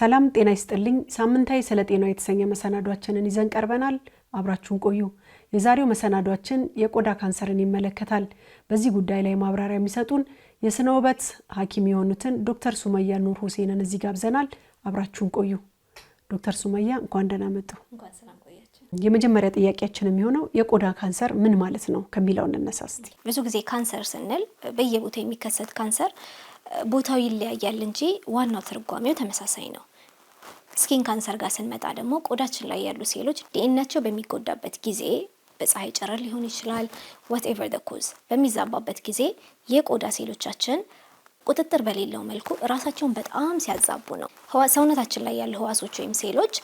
ሰላም ጤና ይስጥልኝ ሳምንታዊ ስለ ጤናው የተሰኘ መሰናዷችንን ይዘን ቀርበናል አብራችሁን ቆዩ የዛሬው መሰናዷችን የቆዳ ካንሰርን ይመለከታል በዚህ ጉዳይ ላይ ማብራሪያ የሚሰጡን የስነ ውበት ሐኪም የሆኑትን ዶክተር ሱመያ ኑር ሁሴንን እዚህ ጋብዘናል አብራችሁን ቆዩ ዶክተር ሱመያ እንኳን ደህና መጡ እንኳን ሰላም ቆያችሁ የመጀመሪያ ጥያቄያችን የሚሆነው የቆዳ ካንሰር ምን ማለት ነው ከሚለው እንነሳ እስቲ ብዙ ጊዜ ካንሰር ስንል በየቦታው የሚከሰት ካንሰር ቦታው ይለያያል እንጂ ዋናው ትርጓሜው ተመሳሳይ ነው ስኪን ካንሰር ጋር ስንመጣ ደግሞ ቆዳችን ላይ ያሉ ሴሎች ዲኤንኤያቸው በሚጎዳበት ጊዜ በፀሐይ ጨረር ሊሆን ይችላል whatever the cause በሚዛባበት ጊዜ የቆዳ ሴሎቻችን ቁጥጥር በሌለው መልኩ ራሳቸውን በጣም ሲያዛቡ ነው ሰውነታችን ላይ ያሉ ህዋሶች ወይም ሴሎች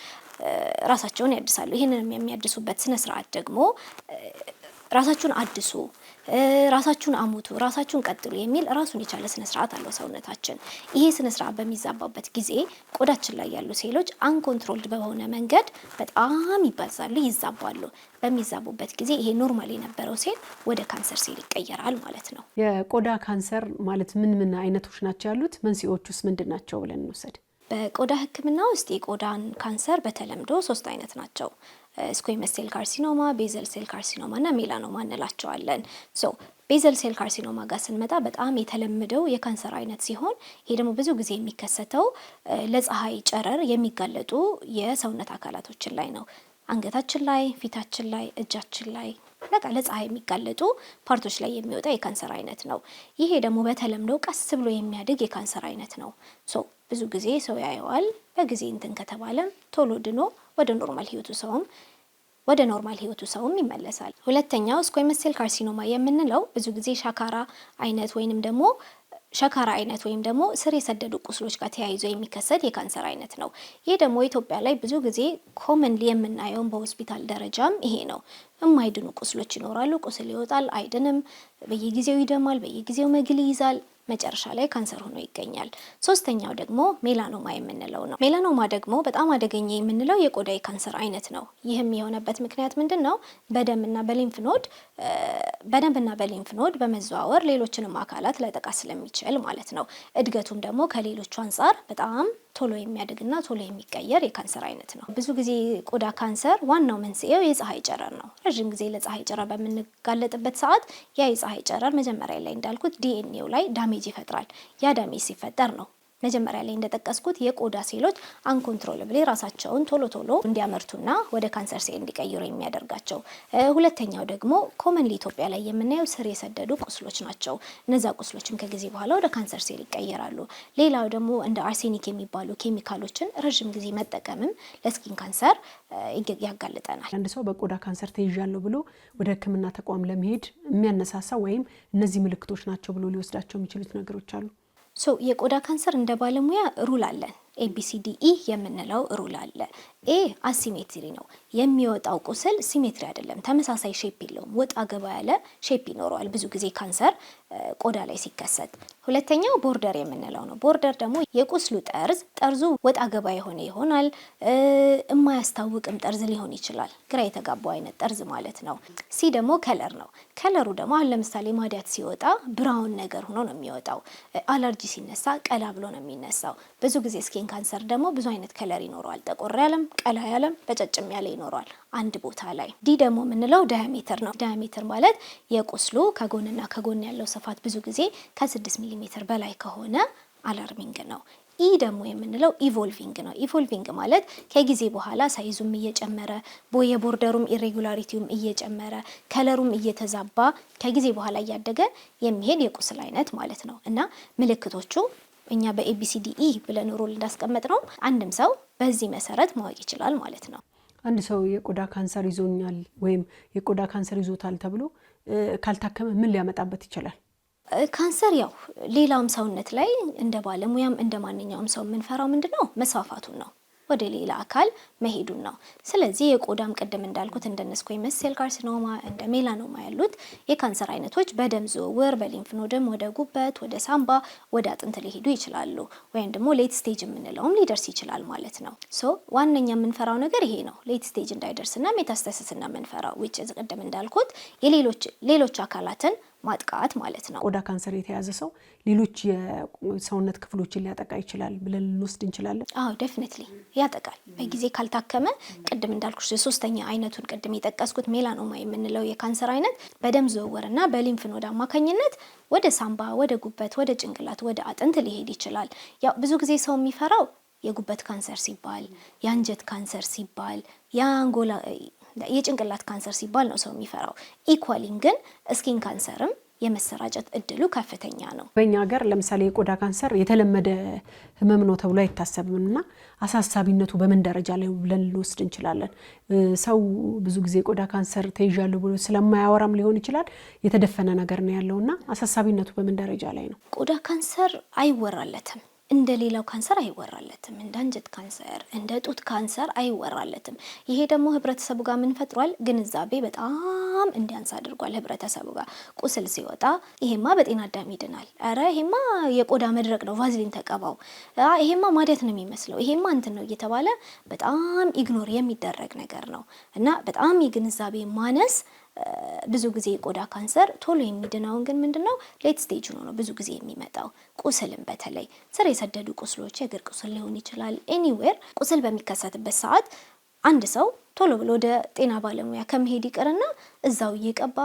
ራሳቸውን ያድሳሉ ይሄንን የሚያድሱበት ስነ ስርዓት ደግሞ ራሳችሁን አድሱ ራሳችሁን አሙቱ ራሳችሁን ቀጥሉ የሚል ራሱን የቻለ ስነ ስርዓት አለው ሰውነታችን ይሄ ስነ ስርዓት በሚዛባበት ጊዜ ቆዳችን ላይ ያሉ ሴሎች አንኮንትሮልድ በሆነ መንገድ በጣም ይባዛሉ ይዛባሉ በሚዛቡበት ጊዜ ይሄ ኖርማሊ የነበረው ሴል ወደ ካንሰር ሴል ይቀየራል ማለት ነው የቆዳ ካንሰር ማለት ምን አይነቶች ናቸው ያሉት መንስኤዎቹስ ምንድናቸው ብለን እንወስድ በቆዳ ህክምና ውስጥ የቆዳን ካንሰር በተለምዶ 3 አይነት ናቸው ስኩዌመስ ሴል ካርሲኖማ ቤዘል ሴል ካርሲኖማ እና ሜላኖማ እንላቸዋለን ቤዘል ሴል ካርሲኖማ ጋር ስንመጣ በጣም የተለመደው የካንሰር አይነት ሲሆን ይሄ ደግሞ ብዙ ጊዜ የሚከሰተው ለፀሐይ ጨረር የሚጋለጡ የሰውነት አካላቶችን ላይ ነው አንገታችን ላይ ፊታችን ላይ እጃችን ላይ ለፀሐይ የሚጋለጡ ፓርቶች ላይ የሚወጣ የካንሰር አይነት ነው ይሄ ደግሞ በተለምዶ ቀስ ብሎ የሚያድግ የካንሰር አይነት ነው ብዙ ጊዜ ሰው ያየዋል በጊዜ እንትን ከተባለ ቶሎ ድኖ ወደ ኖርማል ህይወቱ ሰውም ይመለሳል ሁለተኛው ስኩዌመስ ሴል ካርሲኖማ የምንለው ብዙ ጊዜ ሻካራ አይነት ወይም ደግሞ ስር የሰደዱ ቁስሎች ጋር ተያይዞ የሚከሰት የካንሰር አይነት ነው ይሄ ደግሞ ኢትዮጵያ ላይ ብዙ ጊዜ ኮመንሊ የምናየው በሆስፒታል ደረጃም ይሄ ነው የማይድኑ ቁስሎች ይኖራሉ ቁስል ይወጣል አይድንም በየጊዜው ይደማል በየጊዜው መግል ይይዛል መጨረሻ ላይ ካንሰር ሆኖ ይገኛል ሶስተኛው ደግሞ ሜላኖማ የምንለው ነው ሜላኖማ ደግሞ በጣም አደገኛ የምንለው የቆዳ ካንሰር አይነት ነው ይህም የሆነበት ምክንያት ምንድነው በደምና በሊምፍ ኖድ በመዘዋወር ሌሎችንም አካላት ላይጠቃ ስለሚችል ማለት ነው እድገቱም ደግሞ ከሌሎቹ አንፃር በጣም ቶሎ የሚያድግና ቶሎ የሚቀየር የካንሰር አይነት ነው ብዙ ጊዜ ቆዳ ካንሰር ዋናው መንስኤው የፀሐይ ጨረር ነው ረጅም ጊዜ ለፀሐይ ጨረር በምንጋለጥበት ሰዓት ያ የፀሐይ ጨረር መጀመሪያ ላይ እንዳልኩት ዲኤንኤው ላይ ዳሜጅ ይፈጥራል ያ ዳሜጅ ሲፈጠር ነው መጀመሪያ ላይ እንደተጠቀስኩት የቆዳ ሴሎች አንኮንትሮለብሊ ራሳቸውን ቶሎ እንዲያመርቱና ወደ ካንሰር ሴል እንዲቀይሩ የሚያደርጋቸው ሁለተኛው ደግሞ ኮመንሊ ኢትዮጵያ ላይ የምናየው ስር የሰደዱ ቁስሎች ናቸው እነዛ ቁስሎችም ከጊዜ በኋላ ወደ ካንሰር ሴል ይቀየራሉ ሌላው ደግሞ እንደ አርሴኒክ የሚባሉ ኬሚካሎችን ረጅም ጊዜ መጠቀምም ለስኪን ካንሰር ያጋልጠናል አንድ ሰው በቆዳ ካንሰር ተይዣለሁ ብሎ ወደ ህክምና ተቋም ለመሄድ የሚያነሳሳ ወይም እነዚህ ምልክቶች ናቸው ብሎ ሊወስዳቸው የሚችሉት ነገሮች አሉ የቆዳ ካንሰር እንደ ባለሙያ ሩል አለን ABCDE የምንለው ሩል አለ ኤ አሲሜትሪ ነው የሚወጣው ቁስል ሲሜትሪ አይደለም ተመሳሳይ ሼፕ የለውም ወጣ ገባ ያለ ሼፕ ይኖረዋል ብዙ ጊዜ ካንሰር ቆዳ ላይ ሲከሰት ሁለተኛው ቦርደር የምንለው ነው ቦርደር ደግሞ የቁስሉ ጠርዙ ወጣ ገባ ይሆናል የማያስታውቅም ጠርዝ ሊሆን ይችላል ግራ የተጋባው አይነት ጠርዝ ማለት ነው ሲ ደግሞ ከለር ነው ከለሩ ደግሞ ለምሳሌ ማዲያት ሲወጣ ብራውን ነገር ሆኖ ነው የሚወጣው አለርጂ ሲነሳ ቀላ ብሎ ነው የሚነሳው ብዙ ጊዜ ስኪን ካንሰር ደግሞ ብዙ አይነት ከለር ይኖራል ጠቆር ያለም ቀላ ያለም በጨጭም ያለ ይኖራል አንድ ቦታ ላይ ዲ ደግሞ ምንለው ዳያሜትር ነው ዳያሜትር ማለት የቁስሉ ከጎንና ከጎን ያለው ስፋት ብዙ ጊዜ ከ6 ሚሊ ሜትር በላይ ከሆነ አላርሚንግ ነው ኢ ደግሞ የምንለው ኢቮልቪንግ ነው ኢቮልቪንግ ማለት ከጊዜ በኋላ ሳይዙም እየጨመረ የቦርደሩም ኢሬጉላሪቲውም እየጨመረ ከለሩም እየተዛባ ከጊዜ በኋላ እያደገ የሚሄድ የቁስል አይነት ማለት ነው እና ምልክቶቹ እኛ በABCDE ብለን ሩል እንዳስቀመጥ ነው አንድም ሰው በዚህ መሰረት ማወቅ ይችላል ማለት ነው አንድ ሰው የቆዳ ካንሰር ይዞኛል ወይም የቆዳ ካንሰር ይዞታል ተብሎ ካልታከመ ምን ሊያመጣበት ይችላል ካንሰር ያው ሌላም ሰውነት ላይ እንደ ባለሙያም እንደ ማንኛውም ሰው የምንፈራው ምንድነው መስፋፋቱን ነው ወደ ሌላ አካል መሄዱን ነው ስለዚህ የቆዳም ቀደም እንዳልኩት እንደ ስኩዌመስ ሴል ካርሲኖማ እንደ ሜላኖማ ያሉት የካንሰር አይነቶች በደም ዝውውር በሊምፍ ኖድም ወደ ጉበት ወደ ሳምባ ወደ አጥንት ሊሄዱ ይችላሉ ወይም ደግሞ ሌት ስቴጅ የምንለውም ሊደርስ ይችላል ማለት ነው ዋነኛ የምንፈራው ነገር ይሄ ነው ሌት ስቴጅ እንዳይደርስና ሜታስታሲስና የምንፈራው which ቀደም እንዳልኩት ሌሎች አካላትን ማጥቃት ማለት ነው። ቆዳ ካንሰር የተያዘ ሰው ሌሎች የሰውነት ክፍሎችን ሊያጠቃ ይችላል ብለን ልንወስድ እንችላለን? አዎ ዴፊኒትሊ ያጠቃል። በጊዜ ካልታከመ ቅድም እንዳልኩሽ ሶስተኛ አይነቱን ቅድም የጠቀስኩት ሜላኖማ የምንለው የካንሰር አይነት በደም ዝውውርና በሊምፍ ኖድ አማካኝነት ወደ ሳምባ፣ ወደ ጉበት፣ ወደ ጭንቅላት፣ ወደ አጥንት ሊሄድ ይችላል። ያው ብዙ ጊዜ ሰው የሚፈራው የጉበት ካንሰር ሲባል፣ የአንጀት ካንሰር ሲባል፣ የጭንቅላት ካንሰር ሲባል ነው ሰው የሚፈራው። ኢኳሊን ግን ስኪን ካንሰርም የመሰራጨት እድሉ ከፍተኛ ነው። በእኛ ሀገር ለምሳሌ የቆዳ ካንሰር የተለመደ ህመም ነው ተብሎ አይታሰብምና አሳሳቢነቱ በምን ደረጃ ላይ ብለን ልንወስድ እንችላለን? ሰው ብዙ ጊዜ ቆዳ ካንሰር ተይዣለሁ ብሎ ስለማያወራም ሊሆን ይችላል የተደፈነ ነገር ነው ያለውና አሳሳቢነቱ በምን ደረጃ ላይ ነው? ቆዳ ካንሰር አይወራለትም። እንደ ሌላው ካንሰር አይወራለትም። እንደ አንጀት ካንሰር፣ እንደ ጡት ካንሰር አይወራለትም። ይሄ ደግሞ ህብረተሰቡ ጋር ምን ፈጥሯል? ግንዛቤ በጣም እንዲያንስ አድርጓል። ህብረተሰቡ ጋር ቁስል ሲወጣ ይሄማ በጤና አዳም ይድናል፣ አረ ይሄማ የቆዳ መድረቅ ነው ቫዝሊን ተቀባው፣ ይሄማ ማዲያት ነው የሚመስለው፣ ይሄማ እንትን ነው እየተባለ በጣም ኢግኖር የሚደረግ ነገር ነው እና በጣም የግንዛቤ ማነስ ብዙ ጊዜ የቆዳ ካንሰር ቶሎ የሚድነውን ግን ምንድነው ሌት ስቴጅ ነው ብዙ ጊዜ የሚመጣው። ቁስልም በተለይ ስር የሰደዱ ቁስሎች የእግር ቁስል ሊሆን ይችላል። ኤኒዌር ቁስል በሚከሰትበት ሰዓት አንድ ሰው ቶሎ ብሎ ወደ ጤና ባለሙያ ከመሄድ ይቅርና እዛው እየቀባ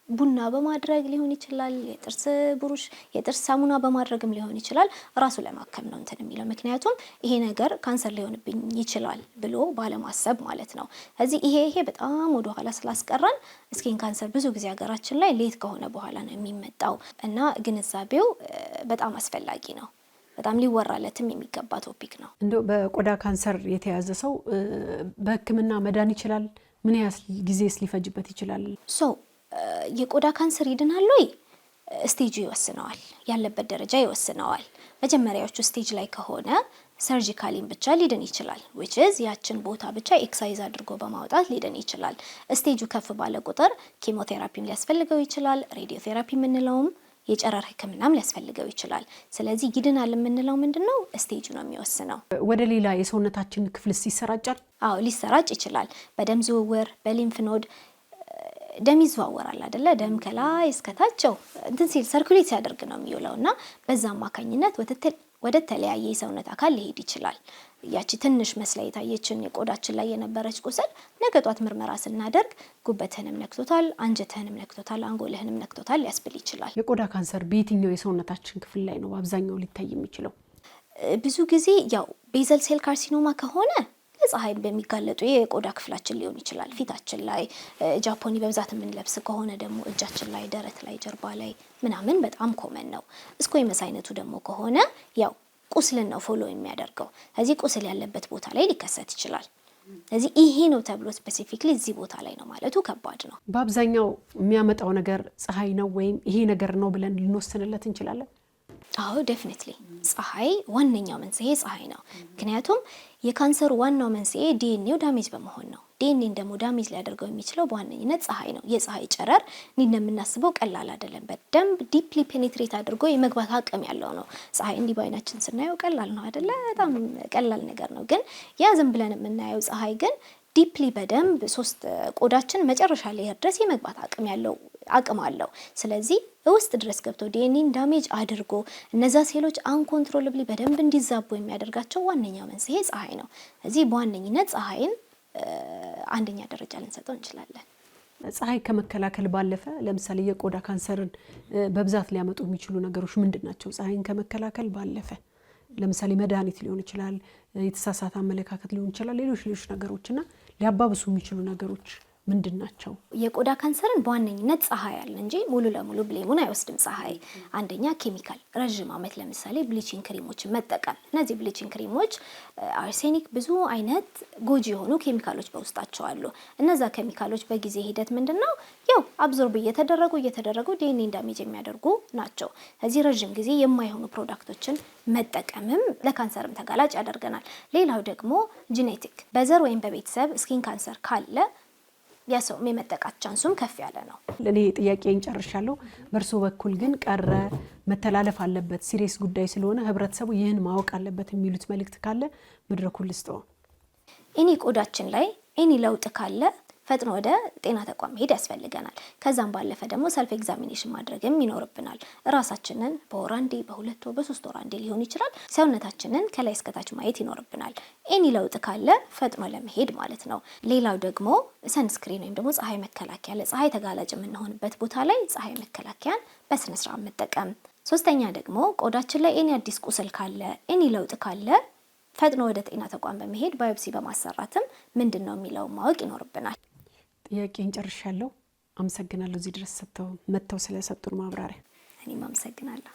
ቡና በማድረግ ሊሆን ይችላል፣ የጥርስ ብሩሽ የጥርስ ሳሙና በማድረግም ሊሆን ይችላል። ራሱ ለማከም ነው እንትን የሚለው ምክንያቱም ይሄ ነገር ካንሰር ሊሆንብኝ ይችላል ብሎ ባለማሰብ ማለት ነው። ስለዚህ ይሄ በጣም ወደ ኋላ ስላስቀረን ስኪን ካንሰር ብዙ ጊዜ ሀገራችን ላይ ሌት ከሆነ በኋላ ነው የሚመጣው እና ግንዛቤው በጣም አስፈላጊ ነው። በጣም ሊወራለትም የሚገባ ቶፒክ ነው። እንደው በቆዳ ካንሰር የተያዘ ሰው በሕክምና መዳን ይችላል? ምን ያህል ጊዜስ ሊፈጅበት ይችላል? የቆዳ ካንሰር ይድናል ወይ? ስቴጁ ይወስነዋል፣ ያለበት ደረጃ ይወስነዋል። መጀመሪያዎቹ ስቴጅ ላይ ከሆነ ሰርጂካሊን ብቻ ሊድን ይችላል which is ያችን ቦታ ብቻ ኤክሳይዝ አድርጎ በማውጣት ሊድን ይችላል። ስቴጁ ከፍ ባለ ቁጥር ኬሞቴራፒም ሊያስፈልገው ይችላል፣ ሬዲዮቴራፒ የምንለውም የጨረር ህክምናም ሊያስፈልገው ይችላል። ስለዚህ ይድናል የምንለው ምንድነው ስቴጁ ነው የሚወስነው። ወደ ሌላ የሰውነታችን ክፍልስ ይሰራጫል? አዎ ሊሰራጭ ይችላል። በደም ዝውውር፣ በሊምፍ ኖድ ደም ይዘዋወራል አይደለ? ደም ከላይ እስከታቸው እንትን ሲል ሰርኩሌት ሲያደርግ ነው የሚውለውና በዛ አማካኝነት ወደ ተለያየ የሰውነት አካል ሊሄድ ይችላል። ያቺ ትንሽ መስላ የታየችን የቆዳችን ላይ የነበረች ቁስል ነገ ጧት ምርመራ ስናደርግ ጉበትህንም ነክቶታል፣ አንጀትህንም ነክቶታል፣ አንጎልህንም ነክቶታል ሊያስብል ይችላል። የቆዳ ካንሰር በየትኛው የሰውነታችን ክፍል ላይ ነው አብዛኛው ሊታይ የሚችለው? ብዙ ጊዜ ያው ቤዘል ሴል ካርሲኖማ ከሆነ ለፀሐይ በሚጋለጡ የቆዳ ክፍላችን ሊሆን ይችላል። ፊታችን ላይ ጃፖኒ በብዛት የምንለብስ ከሆነ ደግሞ እጃችን ላይ፣ ደረት ላይ፣ ጀርባ ላይ ምናምን በጣም ኮመን ነው። ስኮይመስ አይነቱ ደግሞ ከሆነ ያው ቁስልን ነው ፎሎ የሚያደርገው። ስለዚህ ቁስል ያለበት ቦታ ላይ ሊከሰት ይችላል። ስለዚህ ይሄ ነው ተብሎ ስፔሲፊክሊ እዚህ ቦታ ላይ ነው ማለቱ ከባድ ነው። በአብዛኛው የሚያመጣው ነገር ፀሐይ ነው ወይም ይሄ ነገር ነው ብለን ልንወስንለት እንችላለን? አዎ ዴፊኒትሊ ፀሐይ ዋነኛው መንስኤ ፀሐይ ነው። ምክንያቱም የካንሰሩ ዋናው መንስኤ ዲኤንኤው ዳሜጅ በመሆን ነው። ዲኤንኤን ደግሞ ዳሜጅ ሊያደርገው የሚችለው በዋነኝነት ፀሐይ ነው። የፀሐይ ጨረር እንደምናስበው ቀላል አይደለም። በደንብ ዲፕሊ ፔኔትሬት አድርጎ የመግባት አቅም ያለው ነው። ፀሐይ እንዲህ በአይናችን ስናየው ቀላል ነው አይደለ? በጣም ቀላል ነገር ነው። ግን ያ ዝም ብለን የምናየው ፀሐይ ግን ዲፕሊ በደንብ ቆዳችን መጨረሻ ላይ ድረስ የመግባት አቅም አለው። ስለዚህ ውስጥ ድረስ ገብቶ ዲኤንኤን ዳሜጅ አድርጎ እነዛ ሴሎች አንኮንትሮለብሊ በደንብ እንዲዛቡ የሚያደርጋቸው ዋነኛው መንስኤ ፀሐይ ነው። እዚህ በዋነኝነት ፀሐይን አንደኛ ደረጃ ልንሰጠው እንችላለን። ፀሐይ ከመከላከል ባለፈ ለምሳሌ የቆዳ ካንሰርን በብዛት ሊያመጡ የሚችሉ ነገሮች ምንድናቸው? ፀሐይን ከመከላከል ባለፈ ለምሳሌ መድኃኒት ሊሆን ይችላል፣ የተሳሳተ አመለካከት ሊሆን ይችላል፣ ሌሎች ነገሮችና ሊያባብሱ የሚችሉ ነገሮች ምንድናቸው? የቆዳ ካንሰርን በዋነኝነት ፀሐይ አለ እንጂ ሙሉ ለሙሉ ብሌሙን አይወስድም ፀሐይ። አንደኛ ኬሚካል፣ ረጅም ዓመት ለምሳሌ ብሊቺንግ ክሪሞችን መጠቀም። እነዚህ ብሊቺንግ ክሪሞች አርሴኒክ፣ ብዙ አይነት ጎጂ የሆኑ ኬሚካሎች በውስጣቸው አሉ። እነዛ ኬሚካሎች በጊዜ ሂደት ምንድነው ያው አብዞርብ እየተደረጉ ዲኤንኤን ዳሜጅ የሚያደርጉ ናቸው። እዚህ ረጅም ጊዜ የማይሆኑ ፕሮዳክቶችን መጠቀምም ለካንሰርም ተጋላጭ ያደርገናል። ሌላው ደግሞ ጄኔቲክ፣ በዘር ወይም በቤተሰብ ስኪን ካንሰር ካለ ያሰው የመጠቃት ቻንሱም ከፍ ያለ ነው። ለኔ ጥያቄን ጨርሻለሁ። በርሶ በኩል ግን ቀረ መተላለፍ አለበት ሲሪየስ ጉዳይ ስለሆነ ህብረተሰቡ ይህን ማወቅ አለበት የሚሉት መልእክት ካለ መድረኩን ልስጠው። ቆዳችን ላይ ለውጥ ካለ ፈጥኖ ወደ ጤና ተቋም መሄድ ያስፈልገናል። ከዛም ባለፈ ደግሞ ሰልፍ ኤግዛሚኔሽን ማድረግም ይኖርብናል። ራሳችንን በወር አንዴ፣ በሁለት ወር፣ በሶስት ወር አንዴ ሊሆን ይችላል ሰውነታችንን ከላይ እስከታች ማየት ይኖርብናል። ኤኒ ለውጥ ካለ ፈጥኖ ለመሄድ ማለት ነው። ሌላው ደግሞ ሰንስክሪን ወይም ደግሞ ፀሐይ መከላከያ፣ ለፀሐይ ተጋላጭ የምንሆንበት ቦታ ላይ ፀሐይ መከላከያን በስነ ስርዓት መጠቀም። ሶስተኛ ደግሞ ቆዳችን ላይ ኤኒ አዲስ ቁስል ካለ፣ ኤኒ ለውጥ ካለ ፈጥኖ ወደ ጤና ተቋም በመሄድ ባዮፕሲ በማሰራትም ምንድነው የሚለው ማወቅ ይኖርብናል። ጥያቄን ጨርሻለሁ። አመሰግናለሁ እዚህ ድረስ መጥተው ስለሰጡን ማብራሪያ። እኔም አመሰግናለሁ።